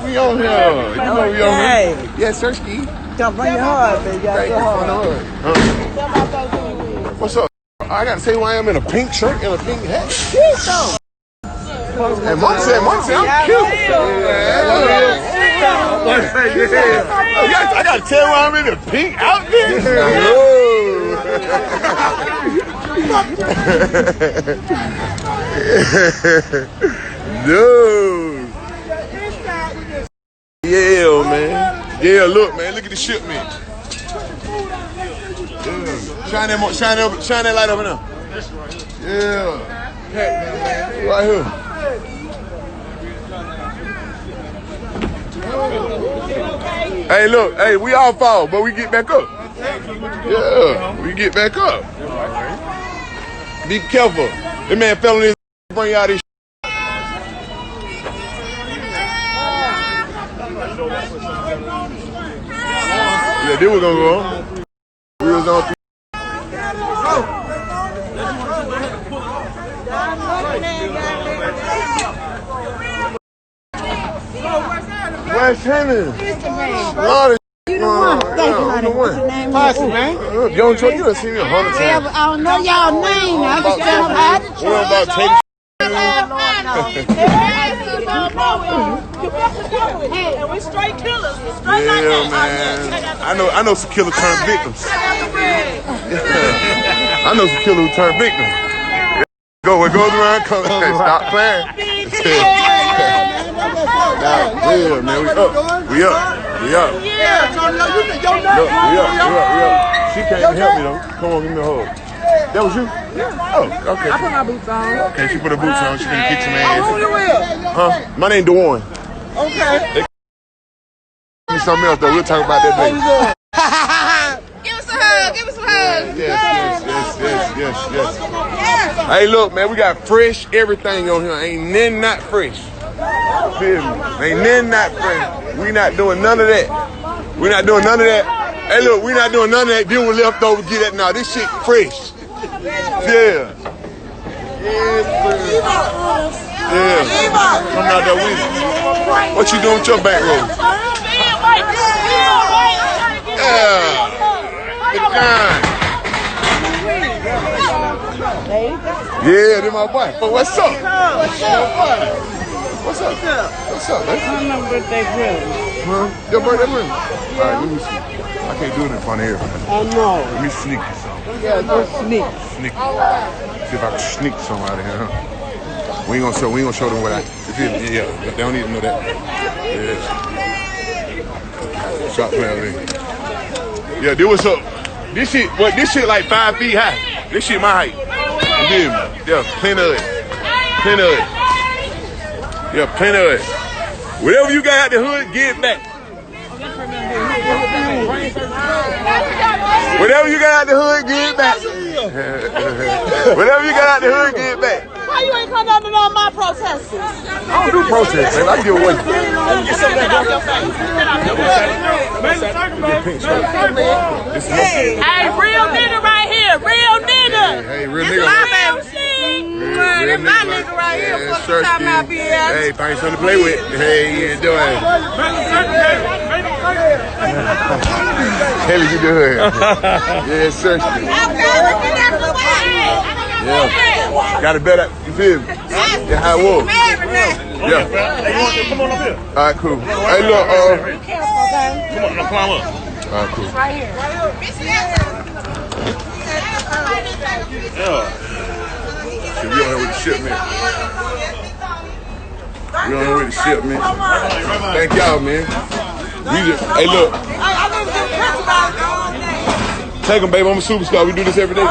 We on here. You know we on here. Yeah, Sirski. Come bring your heart, baby. Thank you for the hug. What's up? I gotta say who I am in a pink shirt and a pink hat. And Monty said, I'm cute. I gotta tell you why I'm in a pink outfit. No. Yeah, man. Yeah, look, man. Look at the ship, man. Yeah. Shine that light up in there. Yeah. Right here. Hey, look. Hey, we all fall, but we get back up. Yeah, we get back up. Be careful. This man fell on his bring out his. Yeah, this was gonna go on. We was on. What's happening? Lord, you the one. Thank you, honey. What's your name? Posse, man. You don't you done seen me 100 times. I don't know y'all name. I just tell them how to what about take? And we straight killers. We straight like that. Man. I know some killers turn victims. I know some killers who turn victims. Go, what goes around comes. Stop playing. Yeah, man, we up. We up. Yeah. Look, we up. She can't even help me though. Come on, give me a hug. That was you? Yeah. Oh, okay. I put my boots on. Okay, she put her boots on. She can kick some ass. Who you with? Huh? My name DeWarren. Okay. Give me something else though. We'll talk about that later. Give us a hug. Give us a hug. Yes. Hey, look, man, we got fresh everything on here. Ain't nothing not fresh. Feel me? Ain't nothing not fresh. We not doing none of that. We not doing none of that. Hey, look, we not doing none of that. Deal with leftovers. Get that now. This shit fresh. Yeah. Coming out there with you. What you doing with your back roll? Yeah. Good time. Yeah, they're my boy. But what's up? What's up, man? My birthday present. Huh? Your birthday present? All right, let me see. I can't do it in front of everybody. I know. Let me sneak something. Yeah, just sneak. Sneak. See if I can sneak some out of here, huh? We ain't gonna show them what I. Yeah, they don't need to know that. Yeah. Shot player. Yeah, this shit like 5 feet high. This shit my height. You feel me? Yeah, plenty of it. Yeah, plenty of it. Whatever you got out the hood, get it back. Whatever you got out the hood, get it back. Whatever you got out the hood, get it back. Why you ain't come down to all my protesters? I don't do protests, man. I give away. Hey, real nigga right here. Real nigga. Hey, real nigga. That's my nigga right here. Fuck the time I be at. Hey, find something to play with. Hey, you ain't doing. Hell, you doing? Yeah, search me. Yeah. Got it better. You feel me? Yeah, how it was. Yeah. Come on up here. All right, cool. Hey, look. Come on, now climb up. All right, cool. Right here. Yeah. We on here with the ship, man. We on here with the ship, man. Thank y'all, man. Hey, look. Take them, baby. I'm a superstar. We do this every day.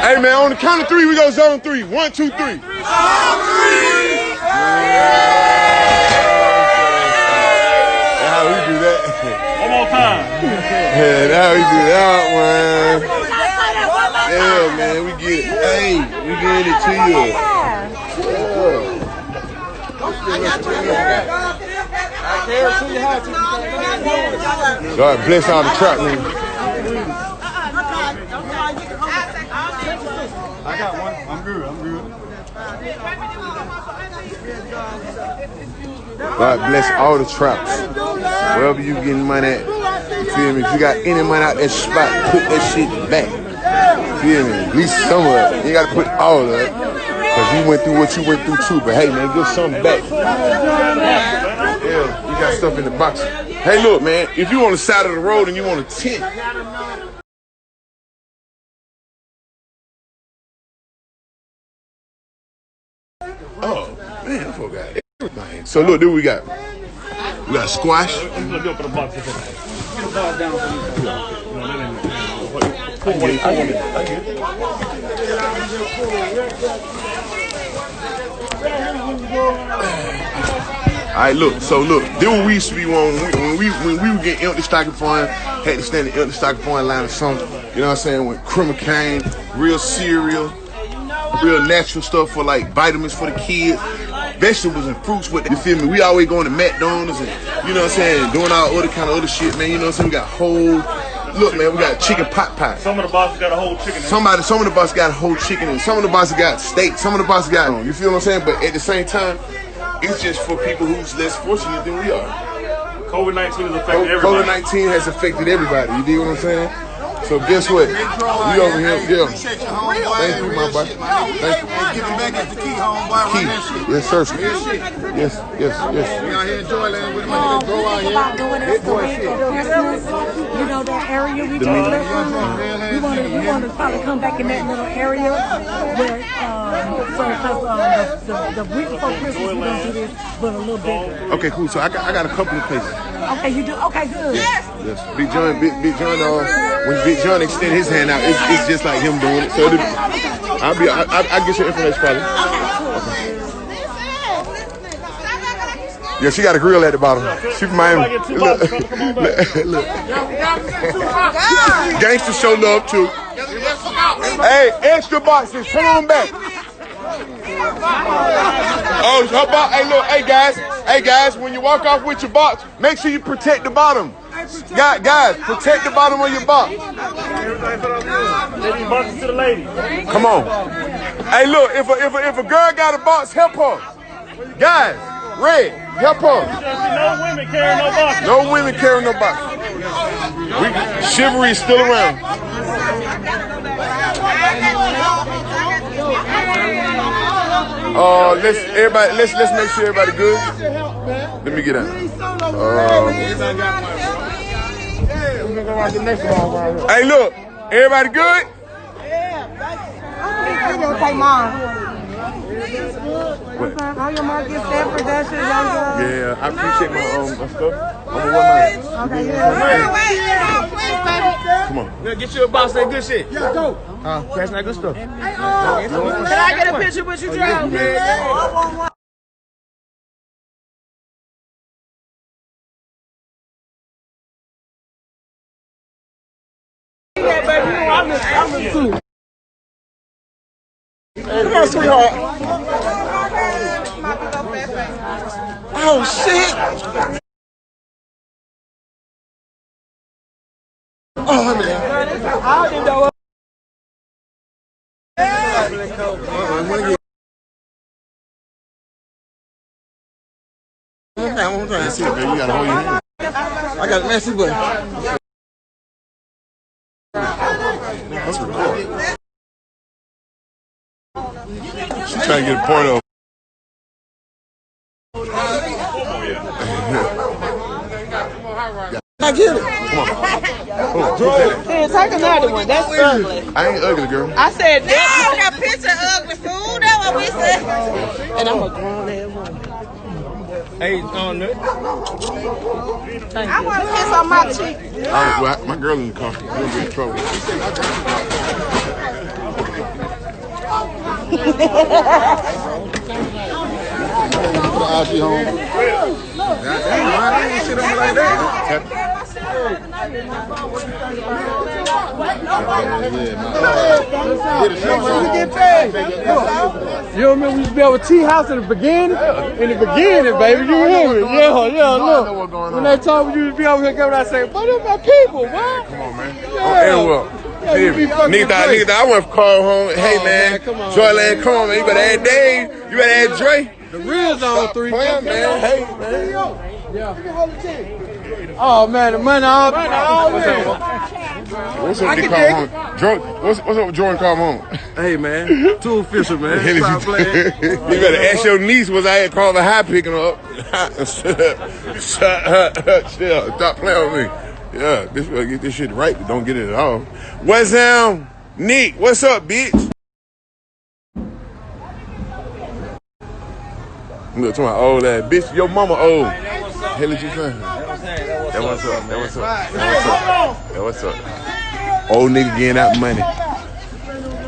Hey, man, on the count of 3, we go zone 3. 1, 2, 3. Zone 3! That's how we do that. One more time. Yeah, that's how we do that, man. Yeah, man, we get it. Hey, we getting it to you. Yeah. God bless all the trap men. I got one. I'm good. God bless all the traps. Wherever you getting money at, you feel me? If you got any money out that spot, put that shit back. You feel me? At least some of it. You gotta put all of it. Cause you went through what you went through too. But hey man, get something back. Yeah, you got stuff in the box. Hey look man, if you on the side of the road and you want a tent, oh man, I forgot everything. So look, do we got? We got squash. All right, look. So look, this what we used to be on when we would get empty stocking fund. Had to stand in the empty stocking fund line or something. You know what I'm saying? With criminal cane, real cereal, real natural stuff for like vitamins for the kids. Vegetables and fruits with it, you feel me? We always going to McDonald's and, you know what I'm saying, doing all other kind of other shit, man. You know what I'm saying? We got whole, look, man, we got chicken pot pie. Some of the bosses got a whole chicken. Some of the bosses got a whole chicken and some of the bosses got steak. Some of the bosses got, you feel what I'm saying? But at the same time, it's just for people who's less fortunate than we are. COVID-19 has affected everybody. COVID-19 has affected everybody, you dig what I'm saying? So guess what? We over here, yeah. Thank you, my boy. Thank you. Giving back is the key, homeboy. Key. Yes, sir. Yes. We out here in Joyland with my niggas go out here. About doing this for Christmas, you know that area we just left from. We want to probably come back in that little area where, the week before Christmas we're gonna do this, but a little bigger. Okay, cool. So I got a couple of places. Okay, you do. Okay, good. Yes. Big John. When Big John extend his hand out, it's just like him doing it. So I'll get your information probably. Okay. Yeah, she got a grill at the bottom. She from Miami. Look. Gangsta show love too. Hey, extra boxes. Come on back. Oh, her box. Hey, look. Hey guys. When you walk off with your box, make sure you protect the bottom. Guys, protect the bottom of your box. To the lady. Come on. Hey, look. If a girl got a box, help her. Guys, Red, help her. No women carrying no box. No women carrying no box. Chivalry is still around. Let's make sure everybody good. Let me get out. Hey, look, everybody good? You gonna take mine? What? All your market Stanford, that shit, Yeah, I appreciate my stuff. I'm gonna wear mine. Come on. Get you a box of that good shit. Yeah, go. Pass that good stuff. Can I get a picture with you, Joe? Come on, sweetheart. Oh, shit. Oh, man. I didn't know. I'm trying to see it, baby. You gotta hold your hand. I got a messy butt. That's recorded. She's trying to get a porno. I get it. Come on. Here, take another one. That's ugly. I ain't ugly, girl. I said that. No, that picture ugly, fool. That's what we said. And I'm a grown ass woman. Hey, on it. I want to kiss on my cheek. Well, my girl in the car. We'll be in trouble. I'll be home. Goddamn, why ain't shit on me like that? You remember we used to be over Tea House in the beginning? In the beginning, baby. You hear me? Yeah, look. When they told me you used to be over here, I say, what are my people, man? Come on, man. Nigga, I went call home. Hey, man. Joyland, come on, man. You better add Dave. You better add Dre. The real zone 3. Man. Hey, man. Oh, man, the money all in. What's up with call home? What's up with Jordan call home? Hey, man. Too official, man. Stop playing. You better ask your niece was I had called the high picking her up. Stop playing with me. Yeah, this will get this shit right, but don't get it at all. What's down? Nick, what's up, bitch? Look to my old ass bitch. Your mama old. Hell is you saying? That what's up. Old nigga getting out money.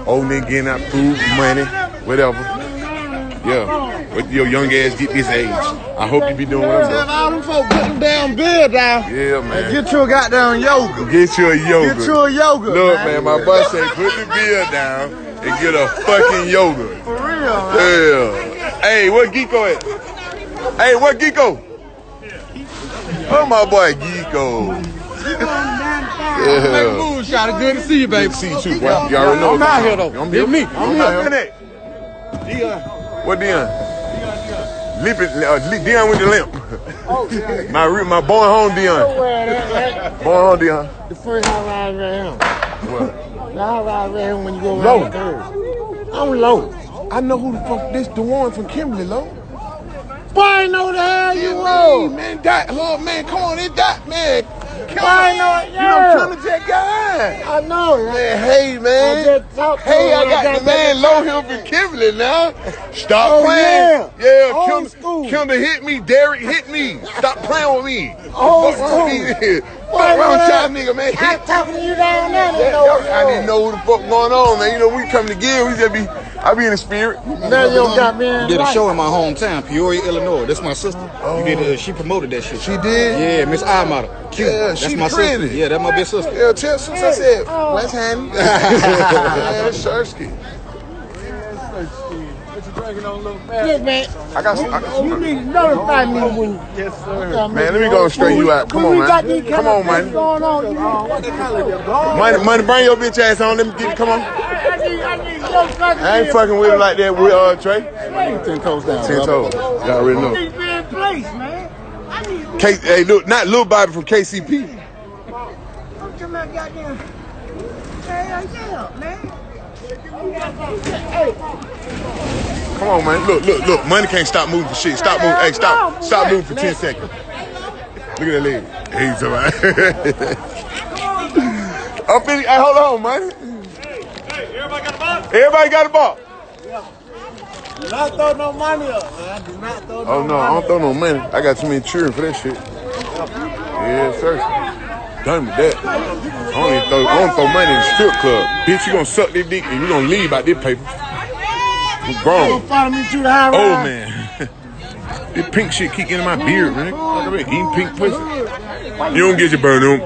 Old nigga getting out food, money, whatever. Yeah. But your young ass get this age. I hope you be doing what I'm doing. All them folks put them damn bill down. Yeah, man. And get you a goddamn yoga. Get you a yoga. Get you a yoga. Look, man, my boy say put the bill down and get a fucking yoga. For real, man. Yeah. Hey, what Geeko at? Hey, what Geeko? Oh, my boy Geeko. Make a move, shot. Good to see you, baby. Good to see you too, boy. You already know. I'm out here, though. I'm here. Me. I'm here. Dion. What Dion? Dion with the limp. My born home Dion. Born home Dion. The first high ride right here. What? The high ride right here when you go Low. around the curve. I'm low. I know who the fuck this the one from Kimberly, Low. Boy, I know the hell you Hey, was. man, Dot, look, man, come on, it's Dot, man. Boy, I know it, You know, Killer Jack guy. I know it. Man, hey, man. I just talked to Hey, him I when I got got the man back Low here from Kimberly now. Stop Oh, playing. yeah. Yeah, Old school. Kimber hit me. Derek hit me. Stop playing with me. Old Fuck school. with me. Fuck around child nigga, man. I talking to you down there. They Yeah, know what's I didn't know who the fuck going on, man. You know, we come together, we just be, I be in the spirit. Now you don't got me in Did a life. show in my hometown, Peoria, Illinois. That's my sister. You did. She promoted that shit. She did? Yeah, Miss I model. Cute. Yeah, that's she my pretty. sister. Yeah, that's my big sister. Yeah, tell since I said, what's happening? Yeah, Shersky. Look, man. I got some. You need to notify me when you. Man, let me go and straighten you out. Come on, man. Come on, man. Going on, you Money, bring your bitch ass on. Let me get. Come on. I need your fucking. I ain't fucking with it like that with Trey. 10 toes down. 10 toes. Y'all already know. Need to be in place, man. I need. Hey, look, not Lil Bobby from KCP. I'm talking about goddamn. Hell yeah, man. Hey. Come on, man. Look. Money can't stop moving for shit. Stop moving. Hey, stop moving for 10 seconds. Look at that leg. He's alright. I'm feeling. Hey, hold on, man. Hey, everybody got a box? Everybody got a ball. Do not throw no money up, man. Do not throw no Oh no, I don't throw no money. I got too many children for that shit. Yeah, sir. Done with that. I don't throw money in the strip club. Bitch, you gonna suck this dick and you gonna leave out this paper. You grown. Follow me to the high Oh ride. man. This pink shit keep getting in my beard, man. I've been eating pink pussy. You don't get your burn on.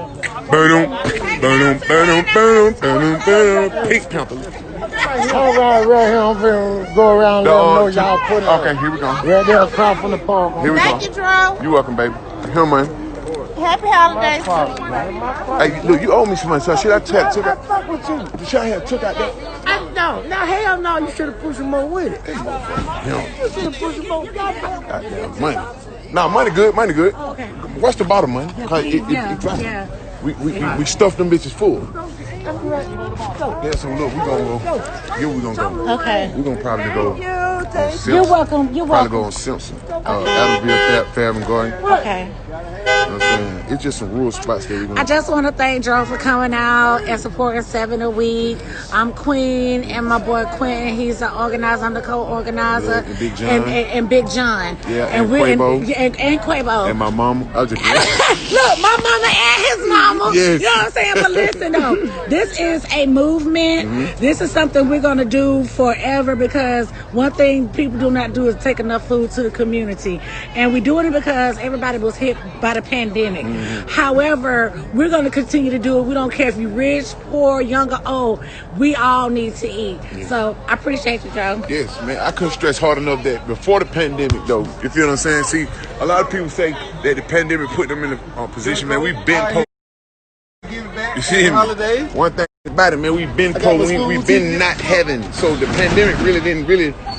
Pink panther. All right, right here. I'm finna go around there and know y'all put it. Okay, here we go. Right there across from the park. Here we Thank go. you, Drew. You welcome, baby. Here, man. Happy holidays. Hey, look, you owe me some money, so should I took I out? fuck with you. Should I have took out that? No, hell no. You should have pushed some more with it. Him. You should have pushed some more. Goddamn. Goddamn money. Nah, money good. Okay. What's the bottom, man? Cause Yeah. we stuffed them bitches full. Yeah, so look, we gonna go. Yeah, we gonna go. Okay. We gonna probably go. On Simpson. You're welcome. You're Probably welcome. go on Simpson. Adamville, Fairman Garden. Okay. You know what I'm saying? It's just some rural spots that we I gonna. just want to thank Joe for coming out and supporting 7 a week. I'm Queen and my boy Quentin. He's the organizer. I'm the co-organizer. Yeah, and Big John. And Big John. Yeah, and Quavo. And Quavo. And my mama. I was just. Look, my mama and his mama. Yes. You know what I'm saying? But listen, though, this is a movement. Mm-hmm. This is something we're going to do forever because one thing people do not do is take enough food to the community. And we're doing it because everybody was hit by the pandemic. However, we're going to continue to do it. We don't care if you're rich, poor, young, or old. We all need to eat. So I appreciate you, Joe. Yes, man. I couldn't stress hard enough that before the pandemic, though, you feel what I'm saying? See, a lot of people say that the pandemic put them in a position, man. We've been you see me? One thing about it, man, we've been we've been not having. So the pandemic really didn't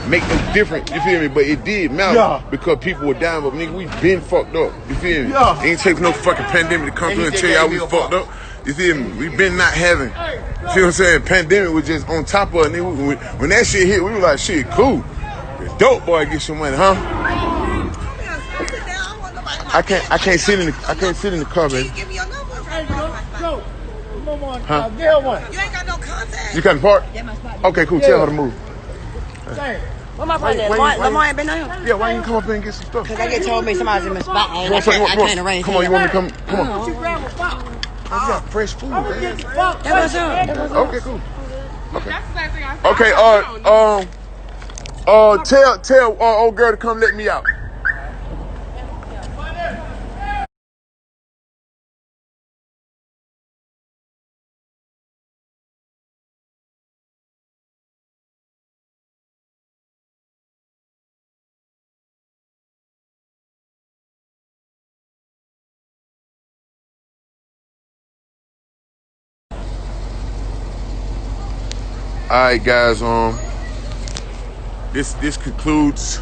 make no difference. You feel me? But it did matter because people were dying. But nigga, we've been fucked up. You feel me? Ain't take no fucking pandemic to come through and tell y'all we fucked up. You feel me? We've been not having. You feel what I'm saying? Pandemic was just on top of it. Nigga, when that shit hit, we were like, shit, cool. The dope boy get some money, huh? I can't sit in the car, baby. Huh? You ain't got no contact. You can park? Okay, cool. Tell her to move. What my friend Lamar ain't been on here? Yeah, why you come up here and get some stuff? Because they just told me somebody's in my spot. I can't arrange. Come on, you want me to come? Come on. You got fresh food, man. Okay, cool. Okay, tell old girl to come let me out. All right, guys. This concludes